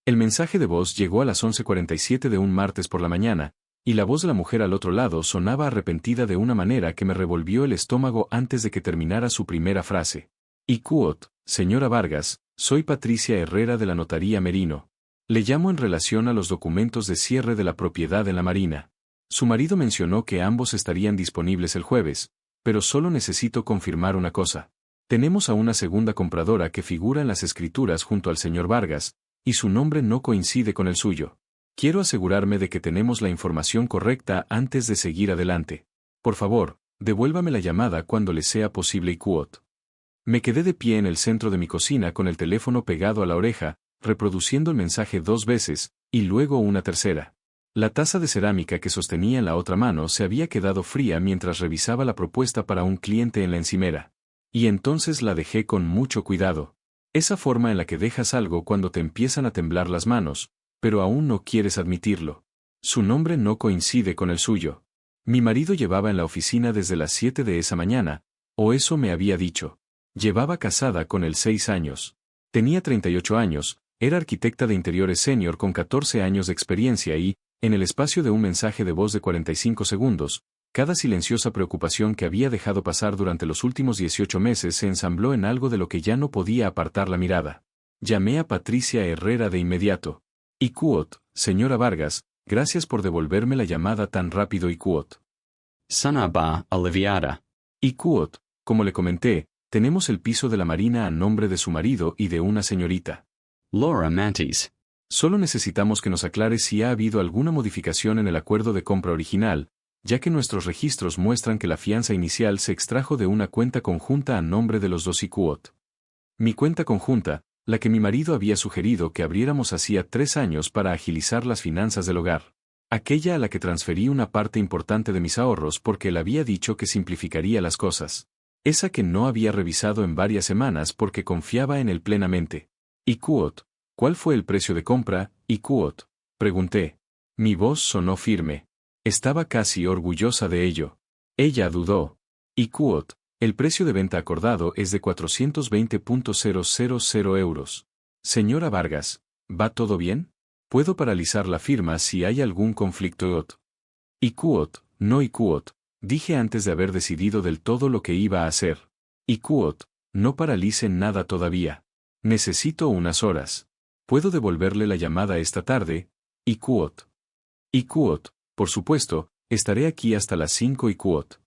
El mensaje de voz llegó a las 11:47 de un martes por la mañana, y la voz de la mujer al otro lado sonaba arrepentida de una manera que me revolvió el estómago antes de que terminara su primera frase. Icuot, señora Vargas, soy Patricia Herrera de la Notaría Merino. Le llamo en relación a los documentos de cierre de la propiedad en la Marina. Su marido mencionó que ambos estarían disponibles el jueves, pero solo necesito confirmar una cosa. Tenemos a una segunda compradora que figura en las escrituras junto al señor Vargas, y su nombre no coincide con el suyo. Quiero asegurarme de que tenemos la información correcta antes de seguir adelante. Por favor, devuélvame la llamada cuando le sea posible Icuot. Me quedé de pie en el centro de mi cocina con el teléfono pegado a la oreja, reproduciendo el mensaje 2 veces, y luego una tercera. La taza de cerámica que sostenía en la otra mano se había quedado fría mientras revisaba la propuesta para un cliente en la encimera. Y entonces la dejé con mucho cuidado. Esa forma en la que dejas algo cuando te empiezan a temblar las manos, pero aún no quieres admitirlo. Su nombre no coincide con el suyo. Mi marido llevaba en la oficina desde las 7 de esa mañana, o eso me había dicho. Llevaba casada con él 6 años. Tenía 38 años, era arquitecta de interiores senior con 14 años de experiencia y, en el espacio de un mensaje de voz de 45 segundos, cada silenciosa preocupación que había dejado pasar durante los últimos 18 meses se ensambló en algo de lo que ya no podía apartar la mirada. Llamé a Patricia Herrera de inmediato. Icuot, señora Vargas, gracias por devolverme la llamada tan rápido Icuot. Sonaba aliviada. Icuot, como le comenté, tenemos el piso de la Marina a nombre de su marido y de una señorita. Laura Mantis. Solo necesitamos que nos aclare si ha habido alguna modificación en el acuerdo de compra original, ya que nuestros registros muestran que la fianza inicial se extrajo de una cuenta conjunta a nombre de los dos Icuot. Mi cuenta conjunta, la que mi marido había sugerido que abriéramos hacía 3 años para agilizar las finanzas del hogar. Aquella a la que transferí una parte importante de mis ahorros porque él había dicho que simplificaría las cosas. Esa que no había revisado en varias semanas porque confiaba en él plenamente. Icuot, ¿cuál fue el precio de compra, Icuot? Pregunté. Mi voz sonó firme. Estaba casi orgullosa de ello. Ella dudó. Icuot, el precio de venta acordado es de 420.000 euros. Señora Vargas, ¿va todo bien? Puedo paralizar la firma si hay algún conflicto. Icuot, no Icuot, dije antes de haber decidido del todo lo que iba a hacer. Icuot, no paralicen nada todavía. Necesito unas horas. ¿Puedo devolverle la llamada esta tarde? Icuot. Icuot, por supuesto, estaré aquí hasta las 5 Icuot.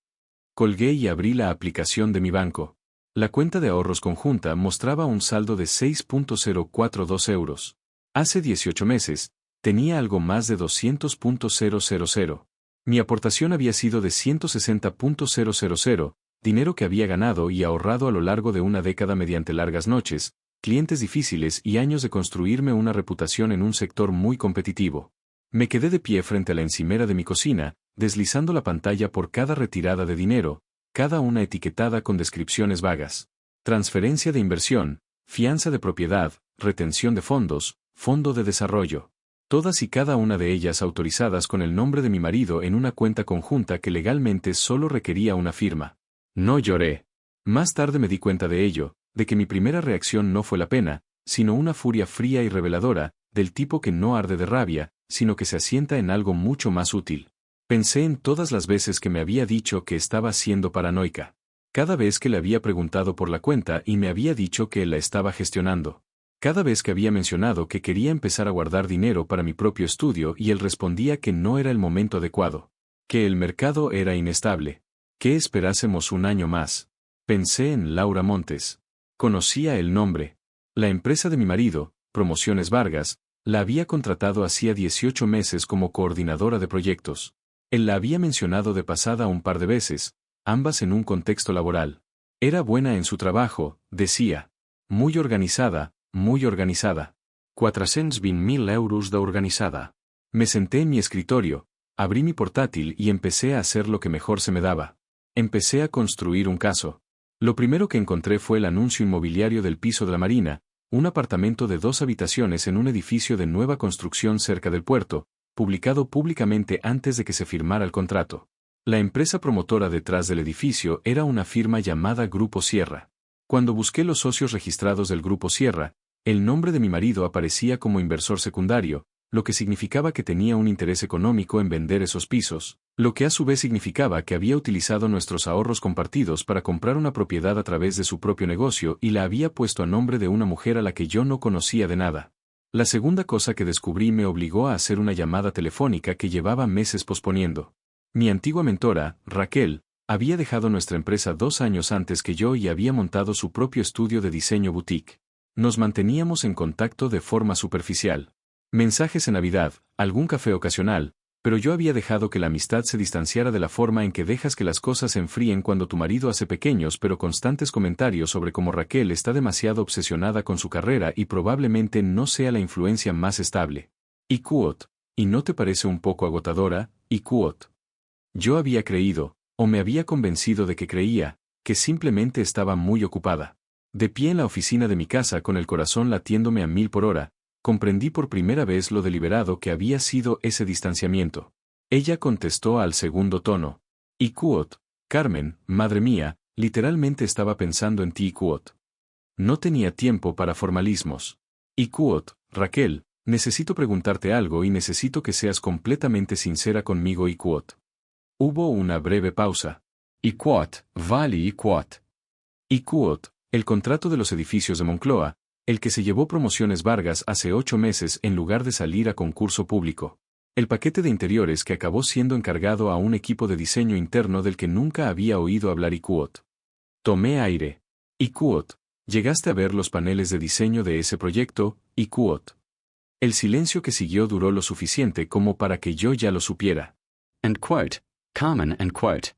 Colgué y abrí la aplicación de mi banco. La cuenta de ahorros conjunta mostraba un saldo de 6.042 euros. Hace 18 meses, tenía algo más de 200.000. Mi aportación había sido de 160.000, dinero que había ganado y ahorrado a lo largo de una década mediante largas noches, clientes difíciles y años de construirme una reputación en un sector muy competitivo. Me quedé de pie frente a la encimera de mi cocina, deslizando la pantalla por cada retirada de dinero, cada una etiquetada con descripciones vagas. Transferencia de inversión, fianza de propiedad, retención de fondos, fondo de desarrollo. Todas y cada una de ellas autorizadas con el nombre de mi marido en una cuenta conjunta que legalmente solo requería una firma. No lloré. Más tarde me di cuenta de ello, de que mi primera reacción no fue la pena, sino una furia fría y reveladora, del tipo que no arde de rabia, sino que se asienta en algo mucho más útil. Pensé en todas las veces que me había dicho que estaba siendo paranoica. Cada vez que le había preguntado por la cuenta y me había dicho que él la estaba gestionando. Cada vez que había mencionado que quería empezar a guardar dinero para mi propio estudio y él respondía que no era el momento adecuado. Que el mercado era inestable. Que esperásemos un año más. Pensé en Laura Montes. Conocía el nombre. La empresa de mi marido, Promociones Vargas, la había contratado hacía 18 meses como coordinadora de proyectos. Él la había mencionado de pasada un par de veces, ambas en un contexto laboral. Era buena en su trabajo, decía. Muy organizada, muy organizada. 420.000 euros de organizada. Me senté en mi escritorio, abrí mi portátil y empecé a hacer lo que mejor se me daba. Empecé a construir un caso. Lo primero que encontré fue el anuncio inmobiliario del piso de la Marina, un apartamento de 2 habitaciones en un edificio de nueva construcción cerca del puerto, publicado públicamente antes de que se firmara el contrato. La empresa promotora detrás del edificio era una firma llamada Grupo Sierra. Cuando busqué los socios registrados del Grupo Sierra, El nombre de mi marido aparecía como inversor secundario, lo que significaba que tenía un interés económico en vender esos pisos, lo que a su vez significaba que había utilizado nuestros ahorros compartidos para comprar una propiedad a través de su propio negocio y la había puesto a nombre de una mujer a la que yo no conocía de nada. La segunda cosa que descubrí me obligó a hacer una llamada telefónica que llevaba meses posponiendo. Mi antigua mentora, Raquel, había dejado nuestra empresa 2 años antes que yo y había montado su propio estudio de diseño boutique. Nos manteníamos en contacto de forma superficial. Mensajes en Navidad, algún café ocasional, pero yo había dejado que la amistad se distanciara de la forma en que dejas que las cosas se enfríen cuando tu marido hace pequeños pero constantes comentarios sobre cómo Raquel está demasiado obsesionada con su carrera y probablemente no sea la influencia más estable. Y quote, ¿y no te parece un poco agotadora? Y quote. Yo había creído, o me había convencido de que creía, que simplemente estaba muy ocupada. De pie en la oficina de mi casa con el corazón latiéndome a 1000 por hora, comprendí por primera vez lo deliberado que había sido ese distanciamiento. Ella contestó al segundo tono. Y quote, Carmen, madre mía, literalmente estaba pensando en ti y quote. No tenía tiempo para formalismos. Y quote, Raquel, necesito preguntarte algo y necesito que seas completamente sincera conmigo y quote. Hubo una breve pausa. Y quote, vale y quote. Y quote, el contrato de los edificios de Moncloa, el que se llevó Promociones Vargas hace 8 meses en lugar de salir a concurso público. El paquete de interiores que acabó siendo encargado a un equipo de diseño interno del que nunca había oído hablar y quote. Tomé aire. Y quote, ¿llegaste a ver los paneles de diseño de ese proyecto? Y quote. El silencio que siguió duró lo suficiente como para que yo ya lo supiera. And quote, Carmen and quote.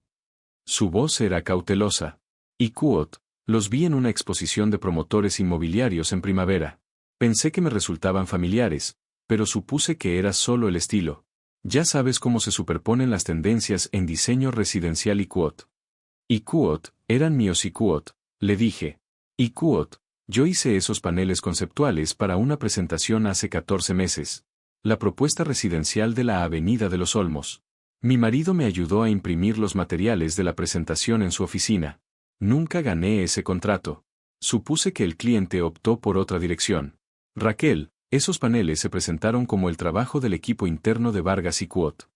Su voz era cautelosa. Y quote, los vi en una exposición de promotores inmobiliarios en primavera. Pensé que me resultaban familiares, pero supuse que era solo el estilo. Ya sabes cómo se superponen las tendencias en diseño residencial y quote. Y quote, eran míos y quote, le dije. Y quote, yo hice esos paneles conceptuales para una presentación hace 14 meses. La propuesta residencial de la Avenida de los Olmos. Mi marido me ayudó a imprimir los materiales de la presentación en su oficina. Nunca gané ese contrato. Supuse que el cliente optó por otra dirección. Raquel, esos paneles se presentaron como el trabajo del equipo interno de Vargas y quote.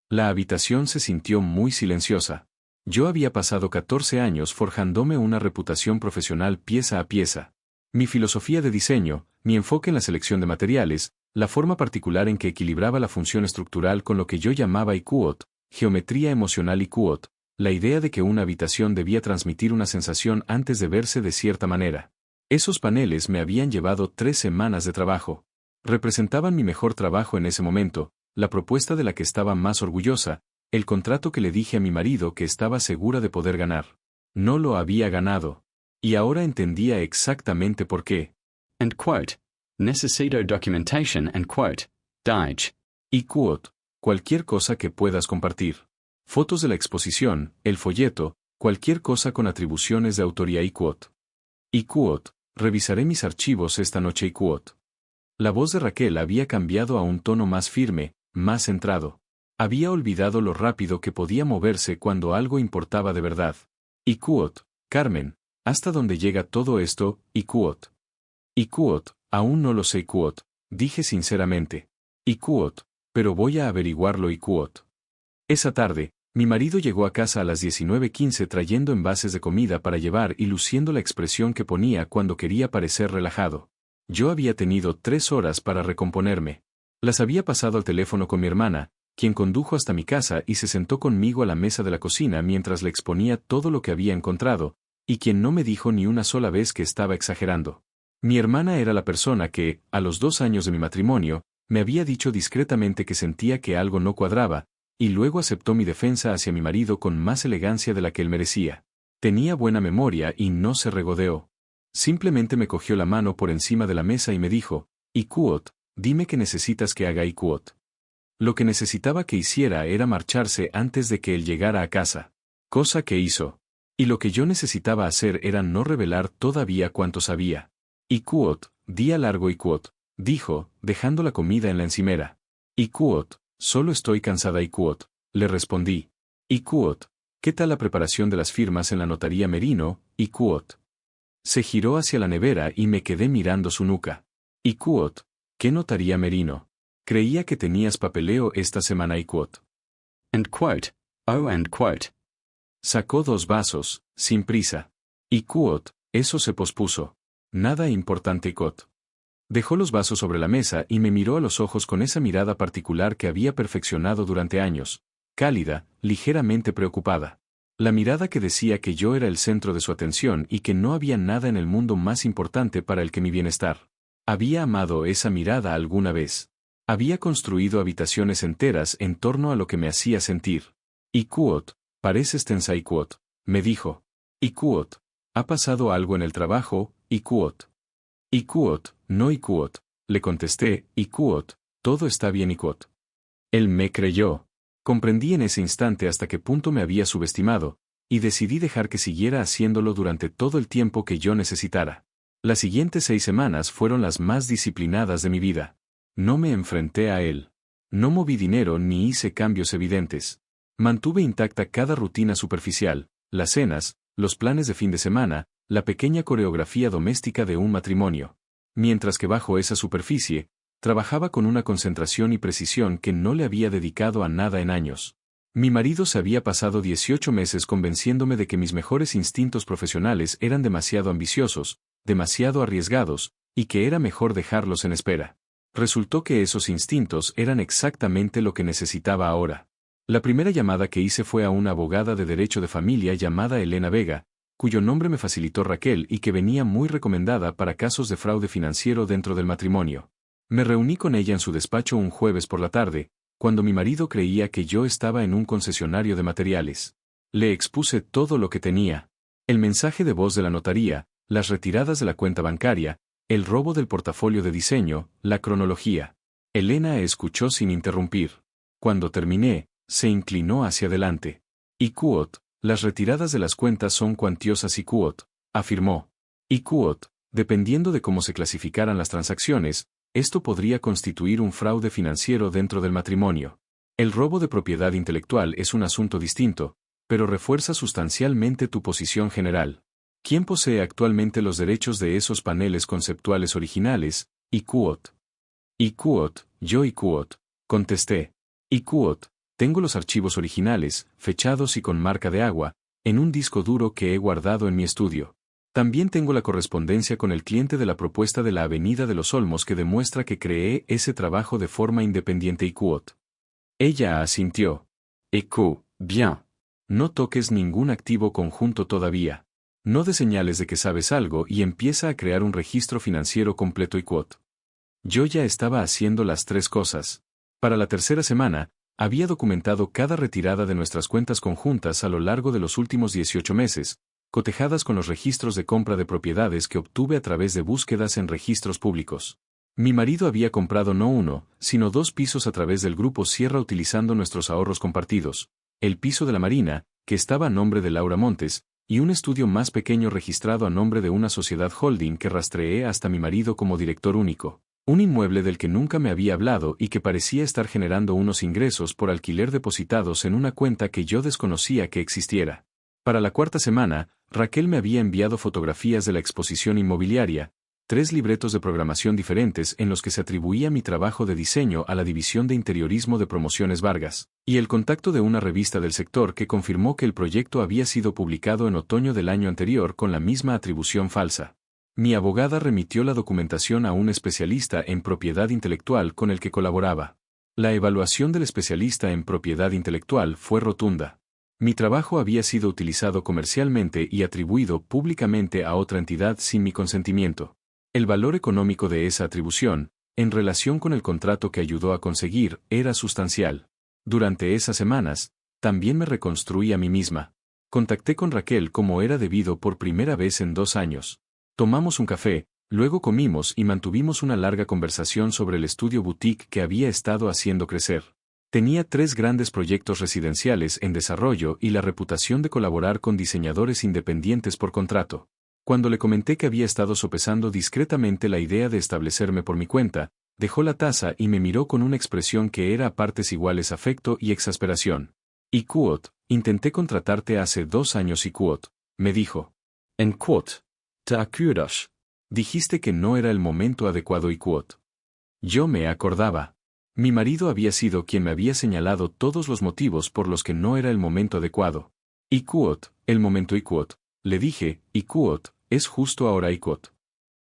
La habitación se sintió muy silenciosa. Yo había pasado 14 años forjándome una reputación profesional pieza a pieza. Mi filosofía de diseño, mi enfoque en la selección de materiales, la forma particular en que equilibraba la función estructural con lo que yo llamaba y quote, geometría emocional y quote, la idea de que una habitación debía transmitir una sensación antes de verse de cierta manera. Esos paneles me habían llevado 3 semanas de trabajo. Representaban mi mejor trabajo en ese momento, la propuesta de la que estaba más orgullosa, el contrato que le dije a mi marido que estaba segura de poder ganar. No lo había ganado. Y ahora entendía exactamente por qué. And quote, necesito documentation and quote, Dige. Y quote, cualquier cosa que puedas compartir. Fotos de la exposición, el folleto, cualquier cosa con atribuciones de autoría y quote. Y quote, revisaré mis archivos esta noche y quote. La voz de Raquel había cambiado a un tono más firme, más centrado. Había olvidado lo rápido que podía moverse cuando algo importaba de verdad. Y quote, Carmen, ¿hasta dónde llega todo esto? Y quote. Y quote, aún no lo sé quote, dije sinceramente. Y quote, pero voy a averiguarlo y quote. Esa tarde, mi marido llegó a casa a las 19:15 trayendo envases de comida para llevar y luciendo la expresión que ponía cuando quería parecer relajado. Yo había tenido 3 horas para recomponerme. Las había pasado al teléfono con mi hermana, quien condujo hasta mi casa y se sentó conmigo a la mesa de la cocina mientras le exponía todo lo que había encontrado, y quien no me dijo ni una sola vez que estaba exagerando. Mi hermana era la persona que, a los 2 años de mi matrimonio, me había dicho discretamente que sentía que algo no cuadraba, y luego aceptó mi defensa hacia mi marido con más elegancia de la que él merecía. Tenía buena memoria y no se regodeó. Simplemente me cogió la mano por encima de la mesa y me dijo, y quote, dime qué necesitas que haga y quote. Lo que necesitaba que hiciera era marcharse antes de que él llegara a casa. Cosa que hizo. Y lo que yo necesitaba hacer era no revelar todavía cuánto sabía. Y quote, día largo y quote, dijo, dejando la comida en la encimera. Y quote, solo estoy cansada y quote, le respondí. Y quote, ¿qué tal la preparación de las firmas en la notaría Merino? Y quote. Se giró hacia la nevera y me quedé mirando su nuca. Y quote, ¿qué notaría Merino? Creía que tenías papeleo esta semana y quote. And quote, oh and quote. Sacó 2 vasos, sin prisa. Y quote, eso se pospuso. Nada importante y quote. Dejó los vasos sobre la mesa y me miró a los ojos con esa mirada particular que había perfeccionado durante años, cálida, ligeramente preocupada. La mirada que decía que yo era el centro de su atención y que no había nada en el mundo más importante para el que mi bienestar. Había amado esa mirada alguna vez. Había construido habitaciones enteras en torno a lo que me hacía sentir. Y quote, pareces tensa y quote, me dijo. Y quote, ¿ha pasado algo en el trabajo? Y quote. Y quote, no y quote, le contesté, y quote, todo está bien y quote. Él me creyó. Comprendí en ese instante hasta qué punto me había subestimado, y decidí dejar que siguiera haciéndolo durante todo el tiempo que yo necesitara. Las siguientes 6 semanas fueron las más disciplinadas de mi vida. No me enfrenté a él. No moví dinero ni hice cambios evidentes. Mantuve intacta cada rutina superficial, las cenas, los planes de fin de semana, la pequeña coreografía doméstica de un matrimonio. Mientras que bajo esa superficie, trabajaba con una concentración y precisión que no le había dedicado a nada en años. Mi marido se había pasado 18 meses convenciéndome de que mis mejores instintos profesionales eran demasiado ambiciosos, demasiado arriesgados, y que era mejor dejarlos en espera. Resultó que esos instintos eran exactamente lo que necesitaba ahora. La primera llamada que hice fue a una abogada de derecho de familia llamada Elena Vega, cuyo nombre me facilitó Raquel y que venía muy recomendada para casos de fraude financiero dentro del matrimonio. Me reuní con ella en su despacho un jueves por la tarde, cuando mi marido creía que yo estaba en un concesionario de materiales. Le expuse todo lo que tenía. El mensaje de voz de la notaría, las retiradas de la cuenta bancaria, el robo del portafolio de diseño, la cronología. Elena escuchó sin interrumpir. Cuando terminé, se inclinó hacia adelante. Y quote, las retiradas de las cuentas son cuantiosas y quote, afirmó. Y quote, dependiendo de cómo se clasificaran las transacciones, esto podría constituir un fraude financiero dentro del matrimonio. El robo de propiedad intelectual es un asunto distinto, pero refuerza sustancialmente tu posición general. ¿Quién posee actualmente los derechos de esos paneles conceptuales originales? Y quote. Y quote, yo y quote, contesté. Y quote, tengo los archivos originales, fechados y con marca de agua, en un disco duro que he guardado en mi estudio. También tengo la correspondencia con el cliente de la propuesta de la Avenida de los Olmos que demuestra que creé ese trabajo de forma independiente y quote. Ella asintió. Écoute, bien. No toques ningún activo conjunto todavía. No des señales de que sabes algo y empieza a crear un registro financiero completo y quote. Yo ya estaba haciendo las 3 cosas. Para la tercera semana, había documentado cada retirada de nuestras cuentas conjuntas a lo largo de los últimos 18 meses, cotejadas con los registros de compra de propiedades que obtuve a través de búsquedas en registros públicos. Mi marido había comprado no 1, sino 2 pisos a través del Grupo Sierra utilizando nuestros ahorros compartidos, el piso de la Marina, que estaba a nombre de Laura Montes, y un estudio más pequeño registrado a nombre de una sociedad holding que rastreé hasta mi marido como director único. Un inmueble del que nunca me había hablado y que parecía estar generando unos ingresos por alquiler depositados en una cuenta que yo desconocía que existiera. Para la 4ª semana, Raquel me había enviado fotografías de la exposición inmobiliaria, 3 libretos de programación diferentes en los que se atribuía mi trabajo de diseño a la división de interiorismo de Promociones Vargas, y el contacto de una revista del sector que confirmó que el proyecto había sido publicado en otoño del año anterior con la misma atribución falsa. Mi abogada remitió la documentación a un especialista en propiedad intelectual con el que colaboraba. La evaluación del especialista en propiedad intelectual fue rotunda. Mi trabajo había sido utilizado comercialmente y atribuido públicamente a otra entidad sin mi consentimiento. El valor económico de esa atribución, en relación con el contrato que ayudó a conseguir, era sustancial. Durante esas semanas, también me reconstruí a mí misma. Contacté con Raquel como era debido por primera vez en 2 años. Tomamos un café, luego comimos y mantuvimos una larga conversación sobre el estudio boutique que había estado haciendo crecer. Tenía 3 grandes proyectos residenciales en desarrollo y la reputación de colaborar con diseñadores independientes por contrato. Cuando le comenté que había estado sopesando discretamente la idea de establecerme por mi cuenta, dejó la taza y me miró con una expresión que era a partes iguales afecto y exasperación. Y quote, intenté contratarte hace 2 años y quote, me dijo. En quote, te acuerdas. Dijiste que no era el momento adecuado y quote. Yo me acordaba. Mi marido había sido quien me había señalado todos los motivos por los que no era el momento adecuado. Y quote, el momento y quote. Le dije, y quote, es justo ahora y quote.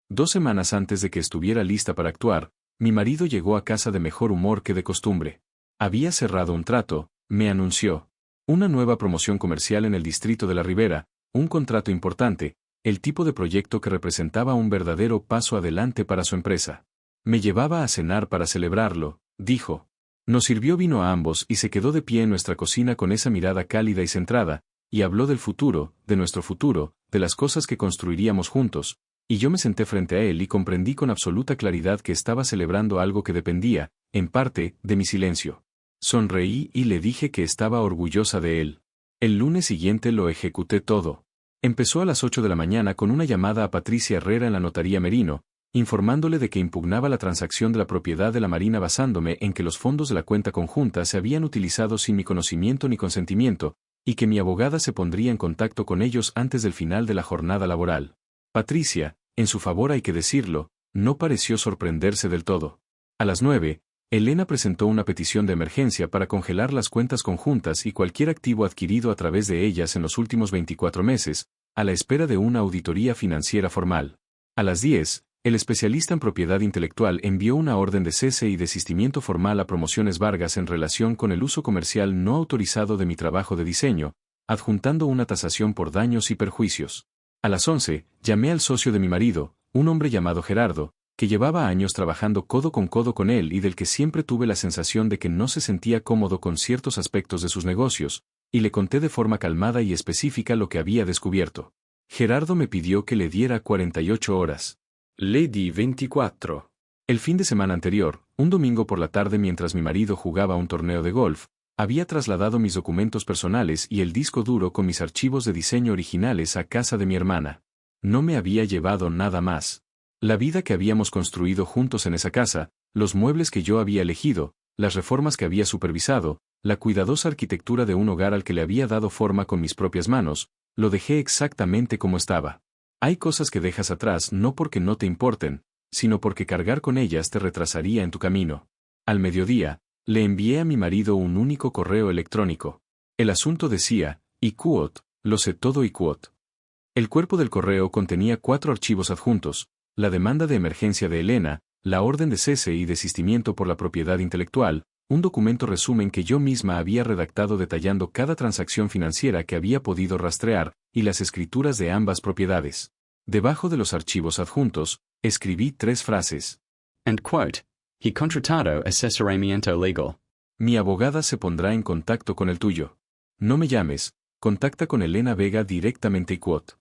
2 semanas antes de que estuviera lista para actuar, mi marido llegó a casa de mejor humor que de costumbre. Había cerrado un trato, me anunció. Una nueva promoción comercial en el distrito de la Ribera, un contrato importante, el tipo de proyecto que representaba un verdadero paso adelante para su empresa. Me llevaba a cenar para celebrarlo, dijo. Nos sirvió vino a ambos y se quedó de pie en nuestra cocina con esa mirada cálida y centrada, y habló del futuro, de nuestro futuro, de las cosas que construiríamos juntos, y yo me senté frente a él y comprendí con absoluta claridad que estaba celebrando algo que dependía, en parte, de mi silencio. Sonreí y le dije que estaba orgullosa de él. El lunes siguiente lo ejecuté todo. Empezó a las 8 de la mañana con una llamada a Patricia Herrera en la notaría Merino, informándole de que impugnaba la transacción de la propiedad de la Marina basándome en que los fondos de la cuenta conjunta se habían utilizado sin mi conocimiento ni consentimiento, y que mi abogada se pondría en contacto con ellos antes del final de la jornada laboral. Patricia, en su favor hay que decirlo, no pareció sorprenderse del todo. A las 9, Elena presentó una petición de emergencia para congelar las cuentas conjuntas y cualquier activo adquirido a través de ellas en los últimos 24 meses, a la espera de una auditoría financiera formal. A las 10, el especialista en propiedad intelectual envió una orden de cese y desistimiento formal a Promociones Vargas en relación con el uso comercial no autorizado de mi trabajo de diseño, adjuntando una tasación por daños y perjuicios. A las 11, llamé al socio de mi marido, un hombre llamado Gerardo, que llevaba años trabajando codo con él y del que siempre tuve la sensación de que no se sentía cómodo con ciertos aspectos de sus negocios, y le conté de forma calmada y específica lo que había descubierto. Gerardo me pidió que le diera 48 horas. Le di 24. El fin de semana anterior, un domingo por la tarde mientras mi marido jugaba un torneo de golf, había trasladado mis documentos personales y el disco duro con mis archivos de diseño originales a casa de mi hermana. No me había llevado nada más. La vida que habíamos construido juntos en esa casa, los muebles que yo había elegido, las reformas que había supervisado, la cuidadosa arquitectura de un hogar al que le había dado forma con mis propias manos, lo dejé exactamente como estaba. Hay cosas que dejas atrás no porque no te importen, sino porque cargar con ellas te retrasaría en tu camino. Al mediodía, le envié a mi marido un único correo electrónico. El asunto decía, y quote, lo sé todo y quote. El cuerpo del correo contenía 4 archivos adjuntos, la demanda de emergencia de Elena, la orden de cese y desistimiento por la propiedad intelectual, un documento resumen que yo misma había redactado detallando cada transacción financiera que había podido rastrear, y las escrituras de ambas propiedades. Debajo de los archivos adjuntos, escribí 3 frases. And quote, he contratado asesoramiento legal. Mi abogada se pondrá en contacto con el tuyo. No me llames, contacta con Elena Vega directamente y quote.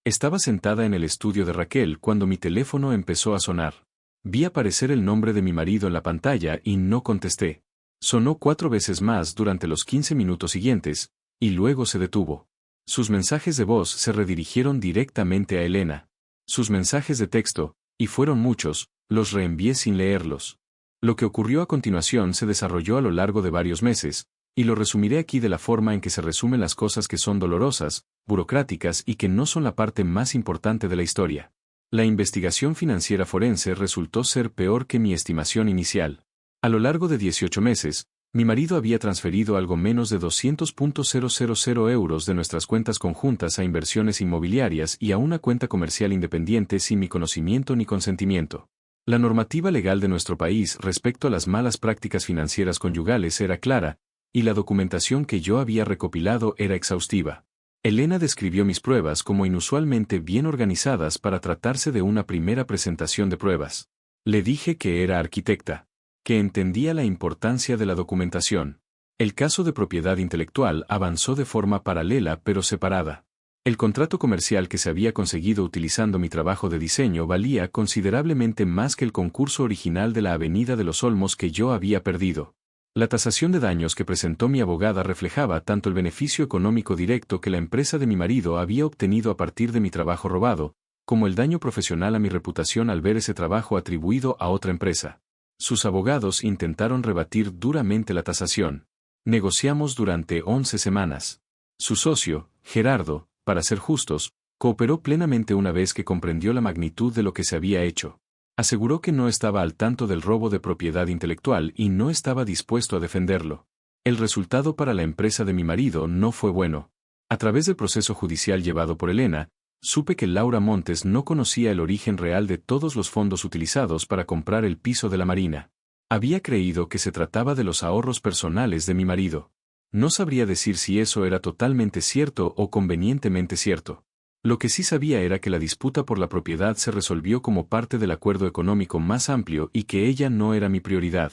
Estaba sentada en el estudio de Raquel cuando mi teléfono empezó a sonar. Vi aparecer el nombre de mi marido en la pantalla y no contesté. Sonó 4 veces más durante los 15 minutos siguientes, y luego se detuvo. Sus mensajes de voz se redirigieron directamente a Elena. Sus mensajes de texto, y fueron muchos, los reenvié sin leerlos. Lo que ocurrió a continuación se desarrolló a lo largo de varios meses, y lo resumiré aquí de la forma en que se resumen las cosas que son dolorosas, burocráticas y que no son la parte más importante de la historia. La investigación financiera forense resultó ser peor que mi estimación inicial. A lo largo de 18 meses, mi marido había transferido algo menos de 200.000 euros de nuestras cuentas conjuntas a inversiones inmobiliarias y a una cuenta comercial independiente sin mi conocimiento ni consentimiento. La normativa legal de nuestro país respecto a las malas prácticas financieras conyugales era clara, y la documentación que yo había recopilado era exhaustiva. Elena describió mis pruebas como inusualmente bien organizadas para tratarse de una primera presentación de pruebas. Le dije que era arquitecta, que entendía la importancia de la documentación. El caso de propiedad intelectual avanzó de forma paralela pero separada. El contrato comercial que se había conseguido utilizando mi trabajo de diseño valía considerablemente más que el concurso original de la Avenida de los Olmos que yo había perdido. La tasación de daños que presentó mi abogada reflejaba tanto el beneficio económico directo que la empresa de mi marido había obtenido a partir de mi trabajo robado, como el daño profesional a mi reputación al ver ese trabajo atribuido a otra empresa. Sus abogados intentaron rebatir duramente la tasación. Negociamos durante 11 semanas. Su socio, Gerardo, para ser justos, Cooperó plenamente una vez que comprendió la magnitud de lo que se había hecho. Aseguró que no estaba al tanto del robo de propiedad intelectual y no estaba dispuesto a defenderlo. El resultado para la empresa de mi marido no fue bueno. A través del proceso judicial llevado por Elena, supe que Laura Montes no conocía el origen real de todos los fondos utilizados para comprar el piso de la Marina. Había creído que se trataba de los ahorros personales de mi marido. No sabría decir si eso era totalmente cierto o convenientemente cierto. Lo que sí sabía era que la disputa por la propiedad se resolvió como parte del acuerdo económico más amplio y que ella no era mi prioridad.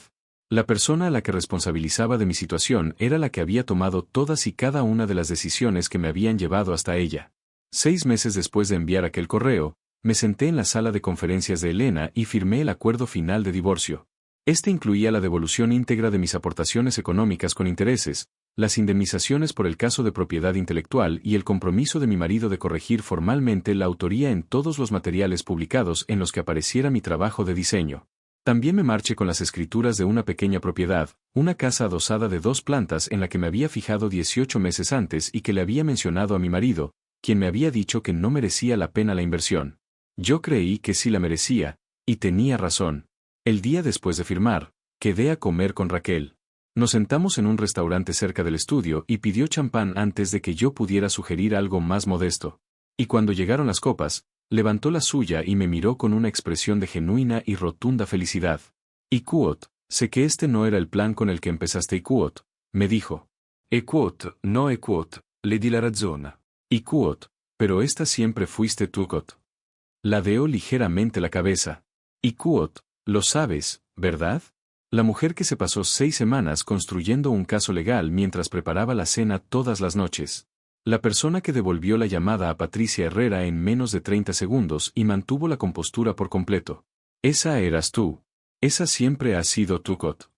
La persona a la que responsabilizaba de mi situación era la que había tomado todas y cada una de las decisiones que me habían llevado hasta ella. 6 meses después de enviar aquel correo, me senté en la sala de conferencias de Elena y firmé el acuerdo final de divorcio. Este incluía la devolución íntegra de mis aportaciones económicas con intereses, las indemnizaciones por el caso de propiedad intelectual y el compromiso de mi marido de corregir formalmente la autoría en todos los materiales publicados en los que apareciera mi trabajo de diseño. También me marché con las escrituras de una pequeña propiedad, una casa adosada de 2 plantas en la que me había fijado 18 meses antes y que le había mencionado a mi marido, quien me había dicho que no merecía la pena la inversión. Yo creí que sí la merecía, y tenía razón. El día después de firmar, quedé a comer con Raquel. Nos sentamos en un restaurante cerca del estudio y pidió champán antes de que yo pudiera sugerir algo más modesto. Y cuando llegaron las copas, levantó la suya y me miró con una expresión de genuina y rotunda felicidad. Iquot, sé que este no era el plan con el que empezaste Iquot, me dijo. Equot, no Equot, le di la razón. Iquot, pero esta siempre fuiste tú, Cot. Ladeó ligeramente la cabeza. Iquot, lo sabes, ¿verdad? La mujer que se pasó 6 semanas construyendo un caso legal mientras preparaba la cena todas las noches. La persona que devolvió la llamada a Patricia Herrera en menos de 30 segundos y mantuvo la compostura por completo. Esa eras tú. Esa siempre has sido tú, Cot.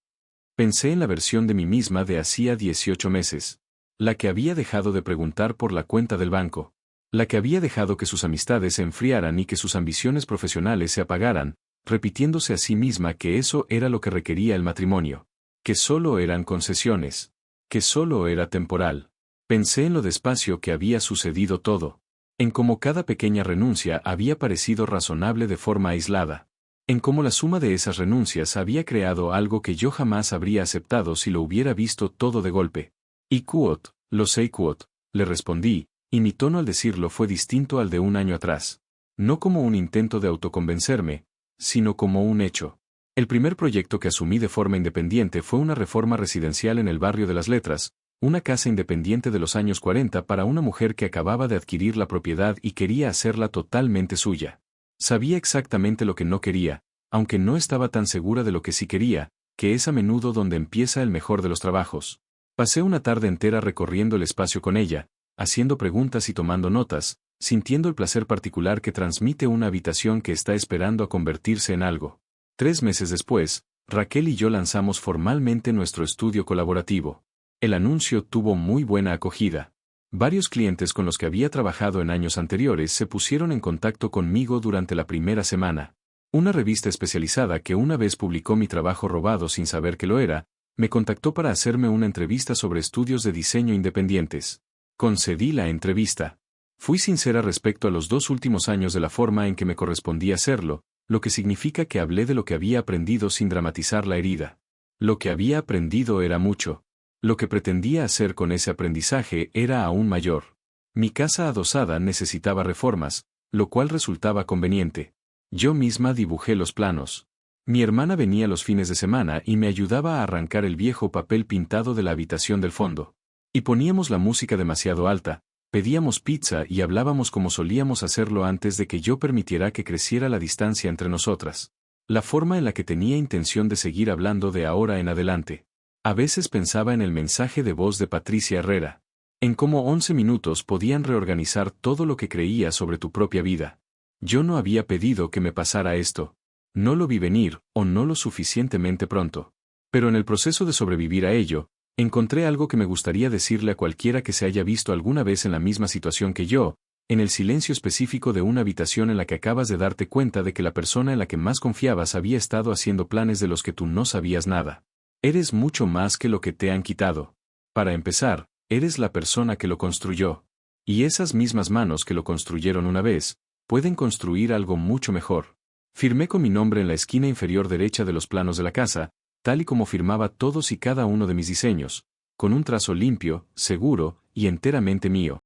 Pensé en la versión de mí misma de hacía 18 meses. La que había dejado de preguntar por la cuenta del banco. La que había dejado que sus amistades se enfriaran y que sus ambiciones profesionales se apagaran, repitiéndose a sí misma que eso era lo que requería el matrimonio. Que solo eran concesiones. Que solo era temporal. Pensé en lo despacio que había sucedido todo. En cómo cada pequeña renuncia había parecido razonable de forma aislada. En cómo la suma de esas renuncias había creado algo que yo jamás habría aceptado si lo hubiera visto todo de golpe. Iquot, lo sé Iquot, le respondí, y mi tono al decirlo fue distinto al de un año atrás. No como un intento de autoconvencerme, sino como un hecho. El primer proyecto que asumí de forma independiente fue una reforma residencial en el barrio de Las Letras, una casa independiente de los años 40 para una mujer que acababa de adquirir la propiedad y quería hacerla totalmente suya. Sabía exactamente lo que no quería, aunque no estaba tan segura de lo que sí quería, que es a menudo donde empieza el mejor de los trabajos. Pasé una tarde entera recorriendo el espacio con ella, haciendo preguntas y tomando notas, sintiendo el placer particular que transmite una habitación que está esperando a convertirse en algo. 3 meses después, Raquel y yo lanzamos formalmente nuestro estudio colaborativo. El anuncio tuvo muy buena acogida. Varios clientes con los que había trabajado en años anteriores se pusieron en contacto conmigo durante la primera semana. Una revista especializada que una vez publicó mi trabajo robado sin saber que lo era, me contactó para hacerme una entrevista sobre estudios de diseño independientes. Concedí la entrevista. Fui sincera respecto a los 2 últimos años de la forma en que me correspondía hacerlo, lo que significa que hablé de lo que había aprendido sin dramatizar la herida. Lo que había aprendido era mucho. Lo que pretendía hacer con ese aprendizaje era aún mayor. Mi casa adosada necesitaba reformas, lo cual resultaba conveniente. Yo misma dibujé los planos. Mi hermana venía los fines de semana y me ayudaba a arrancar el viejo papel pintado de la habitación del fondo. Y poníamos la música demasiado alta, pedíamos pizza y hablábamos como solíamos hacerlo antes de que yo permitiera que creciera la distancia entre nosotras. La forma en la que tenía intención de seguir hablando de ahora en adelante. A veces pensaba en el mensaje de voz de Patricia Herrera. En cómo 11 minutos podían reorganizar todo lo que creía sobre tu propia vida. Yo no había pedido que me pasara esto. No lo vi venir, o no lo suficientemente pronto. Pero en el proceso de sobrevivir a ello, encontré algo que me gustaría decirle a cualquiera que se haya visto alguna vez en la misma situación que yo, en el silencio específico de una habitación en la que acabas de darte cuenta de que la persona en la que más confiabas había estado haciendo planes de los que tú no sabías nada. Eres mucho más que lo que te han quitado. Para empezar, eres la persona que lo construyó. Y esas mismas manos que lo construyeron una vez, pueden construir algo mucho mejor. Firmé con mi nombre en la esquina inferior derecha de los planos de la casa, tal y como firmaba todos y cada uno de mis diseños, con un trazo limpio, seguro y enteramente mío.